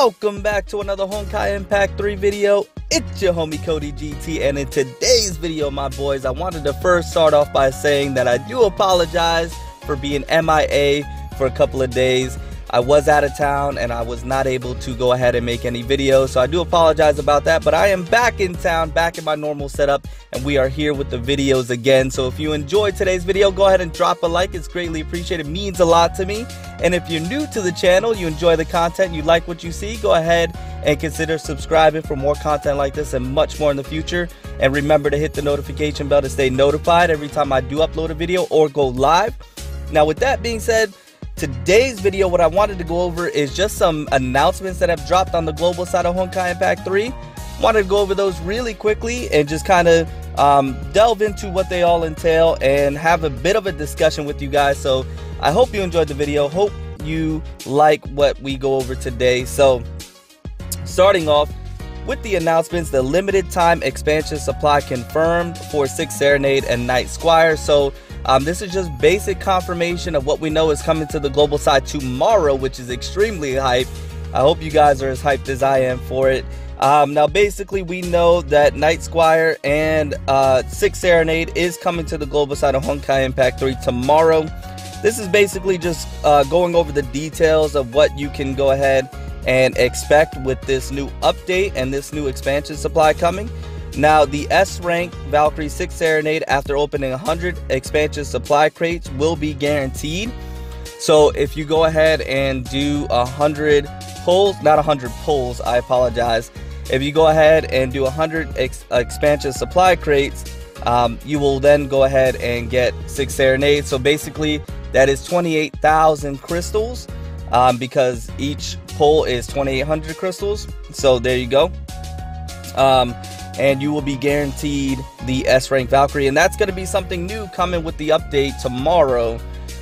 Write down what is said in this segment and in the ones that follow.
Welcome back to another Honkai Impact 3 video. It's your homie Cody GT, and in today's video, my boys, I wanted to first start off by saying that I do apologize for being MIA for a couple of days. I was out of town and I was not able to go ahead and make any videos, so I do apologize about that, but I am back in town, back in my normal setup, and we are here with the videos again. So if you enjoyed today's video, go ahead and drop a like. It's greatly appreciated. It means a lot to me. And if you're new to the channel, you enjoy the content, you like what you see, go ahead and consider subscribing for more content like this and much more in the future. And remember to hit the notification bell to stay notified every time I do upload a video or go live. Now, with that being said, today's video, what I wanted to go over is just some announcements that have dropped on the global side of Honkai Impact 3. Wanted to go over those really quickly and just kind of delve into what they all entail and have a bit of a discussion with you guys. So I hope you enjoyed the video. Hope you like what we go over today. So starting off with the announcements, the limited time expansion supply confirmed for 6 Serenade and Night Squire. So this is just basic confirmation of what we know is coming to the global side tomorrow, which is extremely hype. I hope you guys are as hyped as I am for it. Now, basically, we know that Night Squire and 6 Serenade is coming to the global side of Honkai Impact 3 tomorrow. This is basically just going over the details of what you can go ahead and expect with this new update and this new expansion supply coming. Now, the S rank Valkyrie 6 Serenade, after opening 100 expansion supply crates, will be guaranteed. So if you go ahead and do 100 pulls, not 100 pulls, I apologize. If you go ahead and do 100 expansion supply crates, you will then go ahead and get 6 Serenade. So basically, that is 28,000 crystals, because each pull is 2,800 crystals. So there you go. And you will be guaranteed the S rank Valkyrie, and that's going to be something new coming with the update tomorrow.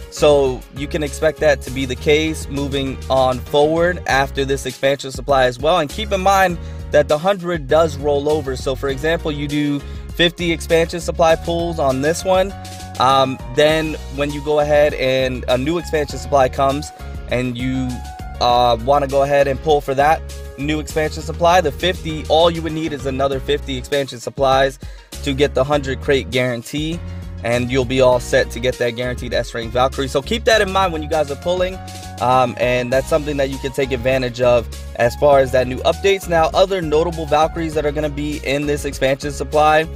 So you can expect that to be the case moving on forward after this expansion supply as well. And keep in mind that the 100 does roll over. So for example, you do 50 expansion supply pulls on this one, then when you go ahead and a new expansion supply comes and you want to go ahead and pull for that new expansion supply, the 50, all you would need is another 50 expansion supplies to get the 100 crate guarantee, and you'll be all set to get that guaranteed S rank Valkyrie. So keep that in mind when you guys are pulling, and that's something that you can take advantage of as far as that new updates. Now, other notable Valkyries that are going to be in this expansion supply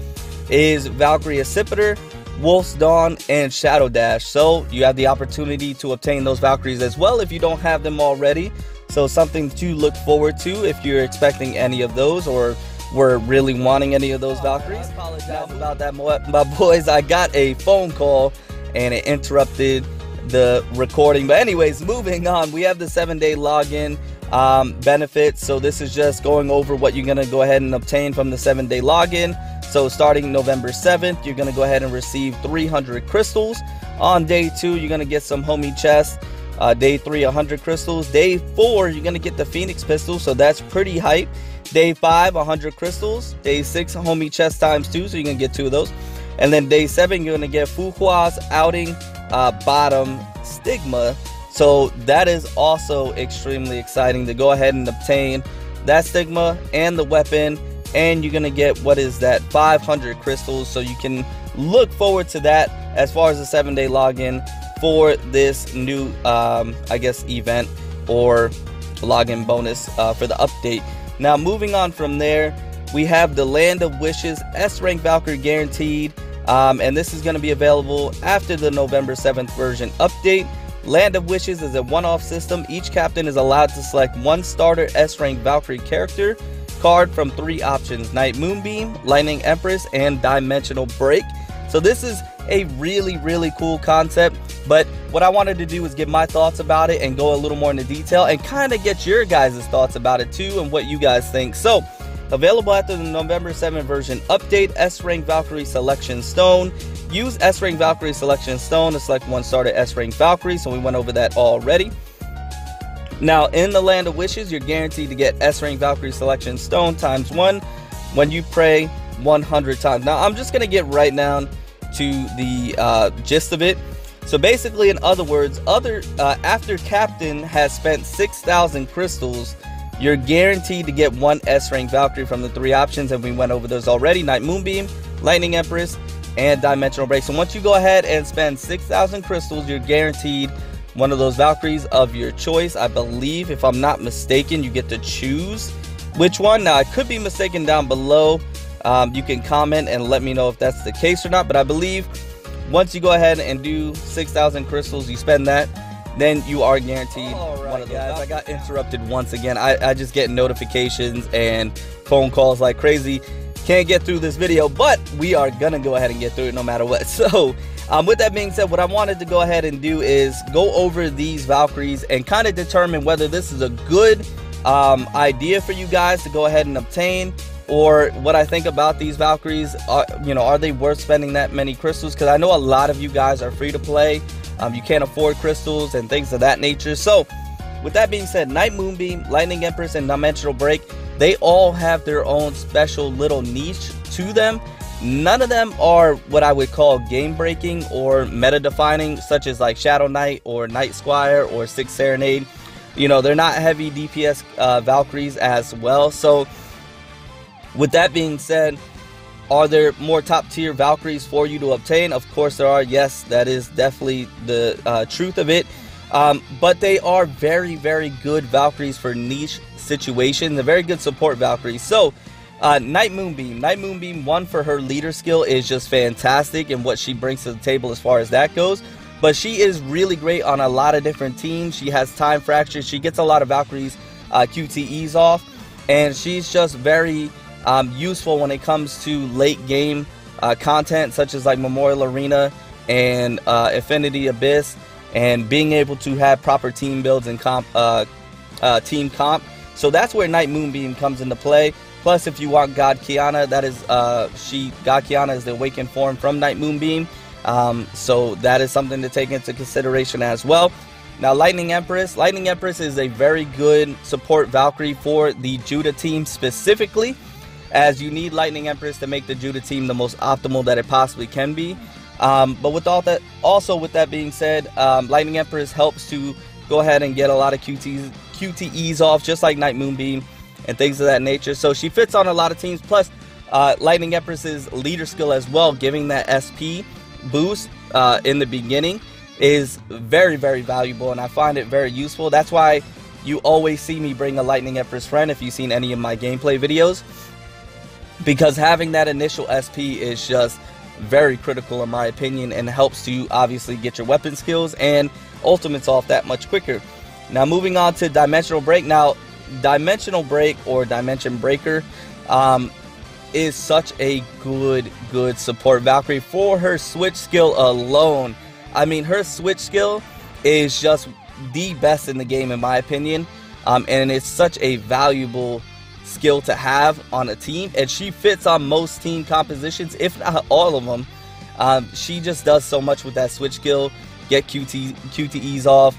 is Valkyrie Accipiter, Wolf's Dawn, and Shadow Dash. So you have the opportunity to obtain those Valkyries as well if you don't have them already. So something to look forward to if you're expecting any of those or were really wanting any of those Valkyries. I apologize about that, my boys. I got a phone call and it interrupted the recording. But anyways, moving on, we have the 7-day login benefits. So this is just going over what you're going to go ahead and obtain from the 7-day login. So starting November 7th, you're going to go ahead and receive 300 crystals. On day 2, you're going to get some homie chests. Day 3, 100 crystals. Day 4, you're going to get the Phoenix pistol, so that's pretty hype. Day 5, 100 crystals. Day 6, homie chest times 2, so you're going to get 2 of those. And then day 7, you're going to get Fuhua's outing bottom stigma. So that is also extremely exciting to go ahead and obtain that stigma and the weapon. And you're going to get, what is that, 500 crystals. So you can look forward to that as far as the 7-day login for this new, I guess, event or login bonus for the update. Now, moving on from there, we have the Land of Wishes S rank Valkyrie guaranteed, and this is going to be available after the November 7th version update. Land of Wishes is a one-off system. Each captain is allowed to select one starter S rank Valkyrie character card from 3 options: Night Moonbeam, Lightning Empress, and Dimensional Break. So this is a really cool concept, but what I wanted to do is give my thoughts about it and go a little more into detail and kind of get your guys' thoughts about it too and what you guys think. So available after the November 7th version update, S rank Valkyrie Selection Stone. Use S rank Valkyrie Selection Stone to select one starter S rank Valkyrie, so we went over that already. Now, in the Land of Wishes, you're guaranteed to get S rank Valkyrie Selection Stone times 1 when you pray 100 times. Now, I'm just going to get right down to the gist of it. So basically, in other words, after Captain has spent 6,000 crystals you're guaranteed to get one S rank Valkyrie from the 3 options, and we went over those already: Night Moonbeam, Lightning Empress, and Dimensional Break. So once you go ahead and spend 6,000 crystals, you're guaranteed one of those Valkyries of your choice. I believe, if I'm not mistaken, you get to choose which one. Now, I could be mistaken down below. You can comment and let me know if that's the case or not, but I believe once you go ahead and do 6,000 crystals, you spend that, then you are guaranteed one of those. Guys, I got interrupted once again. I just get notifications and phone calls like crazy. Can't get through this video, but we are gonna go ahead and get through it no matter what. So with that being said, what I wanted to go ahead and do is go over these Valkyries and kind of determine whether this is a good idea for you guys to go ahead and obtain, or what I think about these Valkyries. Are they worth spending that many crystals? Because I know a lot of you guys are free to play. You can't afford crystals and things of that nature. So with that being said, Night Moonbeam, Lightning Empress, and Dimensional Break, they all have their own special little niche to them. None of them are what I would call game breaking or meta defining, such as like Shadow Knight or Night Squire or 6 Serenade. They're not heavy DPS Valkyries as well. So with that being said, are there more top tier Valkyries for you to obtain? Of course there are. Yes, that is definitely the truth of it. But they are very, very good Valkyries for niche situations. They're very good support Valkyries. So Night Moonbeam, one, for her leader skill is just fantastic and what she brings to the table as far as that goes. But she is really great on a lot of different teams. She has time fractures. She gets a lot of Valkyries QTEs off, and she's just very useful when it comes to late game content, such as like Memorial Arena and Infinity Abyss, and being able to have proper team builds and team comp. So that's where Night Moonbeam comes into play. Plus, if you want God Kiana, that is God Kiana is the awakened form from Night Moonbeam. So that is something to take into consideration as well. Now, Lightning Empress is a very good support Valkyrie for the Judah team specifically, as you need Lightning Empress to make the Judah team the most optimal that it possibly can be. But with all that, also with that being said, Lightning Empress helps to go ahead and get a lot of QTEs off, just like Night Moonbeam and things of that nature. So she fits on a lot of teams. Plus, Lightning Empress's leader skill as well, giving that SP boost in the beginning, is very, very valuable, and I find it very useful. That's why you always see me bring a Lightning Empress friend if you've seen any of my gameplay videos, because having that initial SP is just very critical in my opinion, and helps to obviously get your weapon skills and ultimates off that much quicker. Now, moving on to Dimensional Break. Now, Dimensional Break or Dimension Breaker is such a good support Valkyrie for her switch skill alone. I mean, her switch skill is just the best in the game in my opinion, and it's such a valuable skill to have on a team, and she fits on most team compositions, if not all of them. She just does so much with that switch skill. Get QTEs off,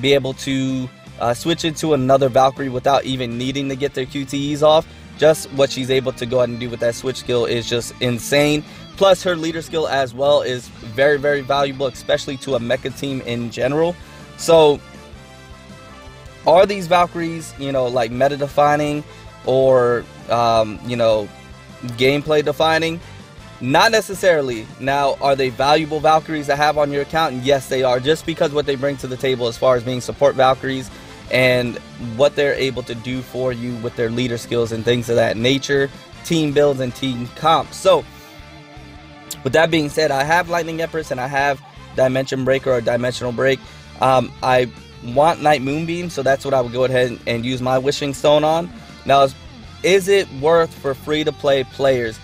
be able to switch into another Valkyrie without even needing to get their QTEs off. Just what she's able to go ahead and do with that switch skill is just insane. Plus, her leader skill as well is very, very valuable, especially to a mecha team in general. So, are these Valkyries, like meta defining or, gameplay defining? Not necessarily. Now, are they valuable Valkyries to have on your account? Yes, they are, just because what they bring to the table as far as being support Valkyries and what they're able to do for you with their leader skills and things of that nature, team builds and team comps. So, with that being said, I have Lightning Empress and I have Dimension Breaker or Dimensional Break. I want Night Moonbeam, so that's what I would go ahead and use my Wishing Stone on. Now, is it worth for free-to-play players?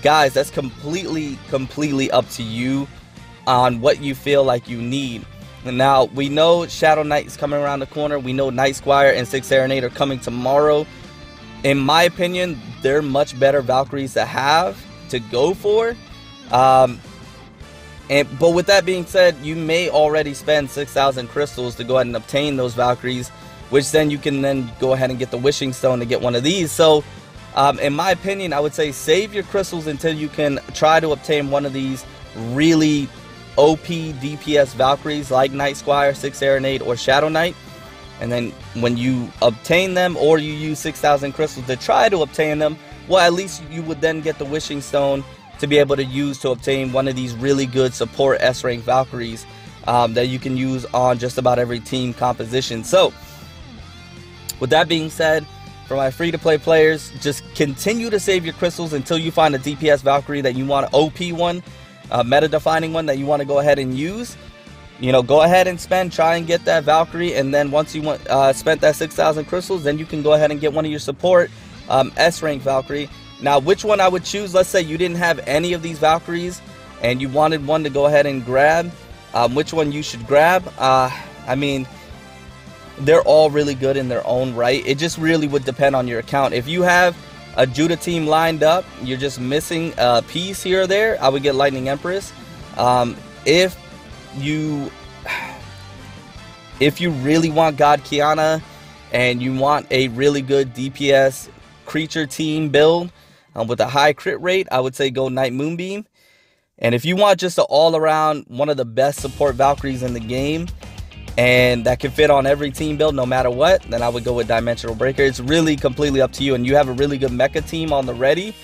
Guys, that's completely up to you on what you feel like you need. Now, we know Shadow Knight is coming around the corner. We know Night Squire and 6 Serenade are coming tomorrow. In my opinion, they're much better Valkyries to have, to go for. But with that being said, you may already spend 6,000 crystals to go ahead and obtain those Valkyries, which then you can then go ahead and get the Wishing Stone to get one of these. So, in my opinion, I would say save your crystals until you can try to obtain one of these really OP DPS Valkyries like Night Squire, 6 Serenade, or Shadow Knight. and then when you obtain them, or you use 6,000 crystals to try to obtain them, well, at least you would then get the wishing stone to be able to use to obtain one of these really good support S rank Valkyries that you can use on just about every team composition. So with that being said, for my free-to-play players, just continue to save your crystals until you find a DPS Valkyrie that you want, an OP one, a meta-defining one that you want to go ahead and use. You know, go ahead and try and get that Valkyrie, and then once you spent that 6,000 crystals, then you can go ahead and get one of your support S-rank Valkyrie. Now, which one I would choose, let's say you didn't have any of these Valkyries, and you wanted one to go ahead and grab, which one you should grab? I mean, they're all really good in their own right. It just really would depend on your account. If you have a Judah team lined up, you're just missing a piece here or there, I would get Lightning Empress. If you really want God Kiana and you want a really good DPS creature team build with a high crit rate, I would say go Night Moonbeam. And if you want just an all-around one of the best support Valkyries in the game, and that can fit on every team build no matter what, then I would go with Dimensional Breaker. It's really completely up to you, and you have a really good mecha team on the ready,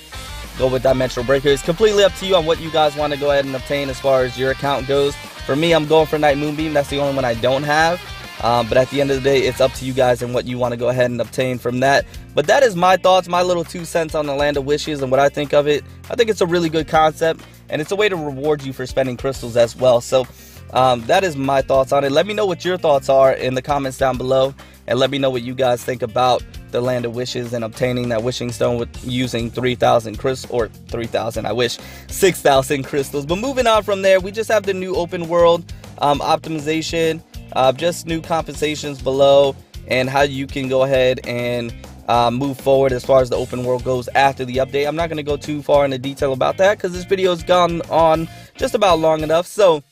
go with Dimensional Breaker. It's completely up to you on what you guys want to go ahead and obtain as far as your account goes. For me, I'm going for Night Moonbeam. That's the only one I don't have. But at the end of the day, it's up to you guys and what you want to go ahead and obtain from that. But that is my thoughts, my little 2 cents on the Land of Wishes and what I think of it. I think it's a really good concept, and it's a way to reward you for spending crystals as well. So that is my thoughts on it. Let me know what your thoughts are in the comments down below, and let me know what you guys think about the Land of Wishes and obtaining that wishing stone with using 3,000 crystals, or 3,000, I wish, 6,000 crystals. But moving on from there, we just have the new open world optimization, just new compensations below, and how you can go ahead and move forward as far as the open world goes after the update. I'm not going to go too far into detail about that because this video has gone on just about long enough. So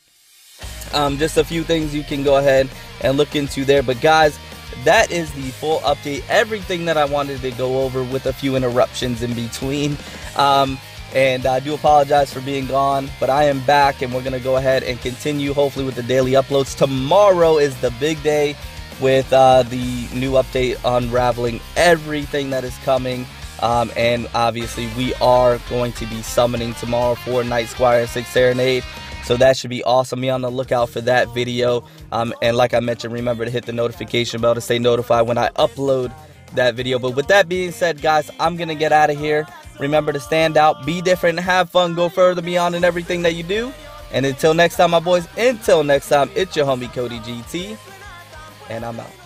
just a few things you can go ahead and look into there. But guys, that is the full update, everything that I wanted to go over, with a few interruptions in between. And I do apologize for being gone, but I am back, and we're going to go ahead and continue hopefully with the daily uploads. Tomorrow is the big day with the new update unraveling everything that is coming. And obviously we are going to be summoning tomorrow for Night Squire 6 Serenade. So that should be awesome. Be on the lookout for that video. And like I mentioned, remember to hit the notification bell to stay notified when I upload that video. But with that being said, guys, I'm going to get out of here. Remember to stand out, be different, have fun, go further beyond in everything that you do. And until next time, my boys, until next time, it's your homie Cody GT, and I'm out.